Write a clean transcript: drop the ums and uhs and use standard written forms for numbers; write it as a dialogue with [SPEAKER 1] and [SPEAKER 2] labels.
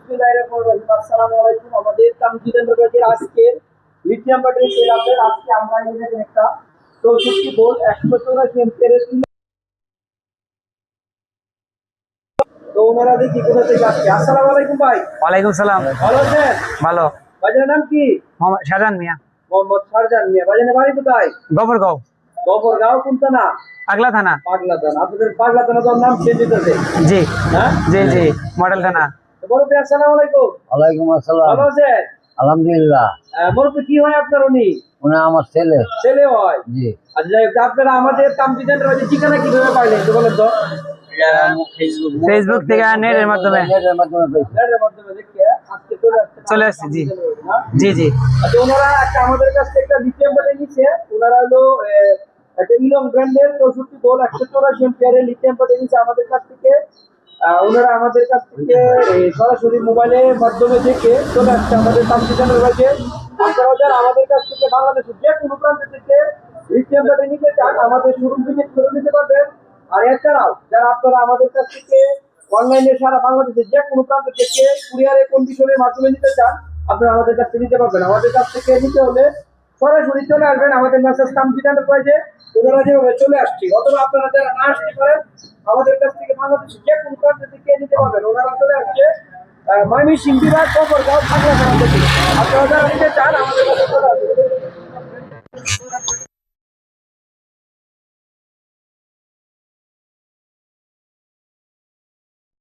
[SPEAKER 1] আসসালামু আলাইকুম। আমাদের তামজিদের নগরের আজকের লিথিয়াম ব্যাটারি সেল আপডেট। আজকে আমরা এখানে একটা 64 ভোল্ট 184 এম্পিয়ারের তো ওনারা দেখি কোথা থেকে আসছে। আসসালামু আলাইকুম ভাই।
[SPEAKER 2] ওয়ালাইকুম সালাম।
[SPEAKER 1] ভালো আছেন?
[SPEAKER 2] ভালো।
[SPEAKER 1] ভাইজানের নাম কি?
[SPEAKER 2] মোহাম্মদ শাহজাহান মিয়া।
[SPEAKER 1] মোহাম্মদ শাহজাহান মিয়া। ভাইজানের বাড়ি কোথায়?
[SPEAKER 2] গোবরগাঁও।
[SPEAKER 1] গফরগাঁও কোন থানা?
[SPEAKER 2] পাগলা থানা।
[SPEAKER 1] পাগলা থানা। আপনাদের পাগলা থানা তো নাম চেঞ্জ হইতেছে।
[SPEAKER 2] জি
[SPEAKER 1] হ্যাঁ
[SPEAKER 2] জি জি, মডেল থানা।
[SPEAKER 1] তো বড় ভাই আসসালামু আলাইকুম।
[SPEAKER 3] ওয়ালাইকুম আসসালাম।
[SPEAKER 1] ভালো আছেন?
[SPEAKER 3] আলহামদুলিল্লাহ।
[SPEAKER 1] বড় ভাই কি হয় আপনার? উনি
[SPEAKER 3] আমার ছেলে।
[SPEAKER 1] ছেলে হয়?
[SPEAKER 3] জি।
[SPEAKER 1] আচ্ছা যাই হোক, আপনারা আমাদের তামজিদের ঠিকানা কিভাবে পাইলেন একটু বলেন তো।
[SPEAKER 2] ফেসবুক থেকে নেটের মাধ্যমে
[SPEAKER 1] নেটের মাধ্যমে দেখে আজকে
[SPEAKER 2] চলে আসছে। জি জি জি।
[SPEAKER 1] আচ্ছা, ওনারা একটা আমাদের কাছ থেকে একটা লিথিয়াম ব্যাটারি নিচ্ছে। ওনারা হলো একটা ইলং ব্র্যান্ডের 64 ভোল্ট 184 এম্পিয়ারের লিথিয়াম ব্যাটারি নিচ্ছে আমাদের কাছ থেকে। ওনারা আমাদের কাছ থেকে সরাসরি মোবাইলের মাধ্যমে দেখে চলে আসছে আমাদের তামজিদের কাছে। আপনারা যারা আমাদের কাছ থেকে বাংলাদেশের যে কোনো প্রান্ত থেকে লিথিয়াম ব্যাটারি নিতে চান আমাদের শোরুম ভিজিট করে নিতে পারবেন। আর এছাড়াও যারা আপনারা আমাদের কাছ থেকে অনলাইনে সারা বাংলাদেশের যে কোনো প্রান্ত থেকে কুরিয়ারের কন্ডিশনের মাধ্যমে নিতে চান আপনারা আমাদের কাছ থেকে নিতে পারবেন। আমাদের কাছ থেকে নিতে হলে সরাসরি চলে আসবেন আমাদের মেসেজ তামজিদের কাছে। ওনারা যেভাবে চলে আসছি, অথবা আপনারা যারা না আসতে পারেন আমাদের কাছ থেকে বাংলাদেশের যে কোনো প্রান্ত থেকে নিতে পারবেন। ওনারা চলে আসছে ময়মনসিংহ বিভাগ গফরগাঁও পাগলা থানা থেকে। আপনারা যারা নিতে চান আমাদের কাছে চলে আসবেন।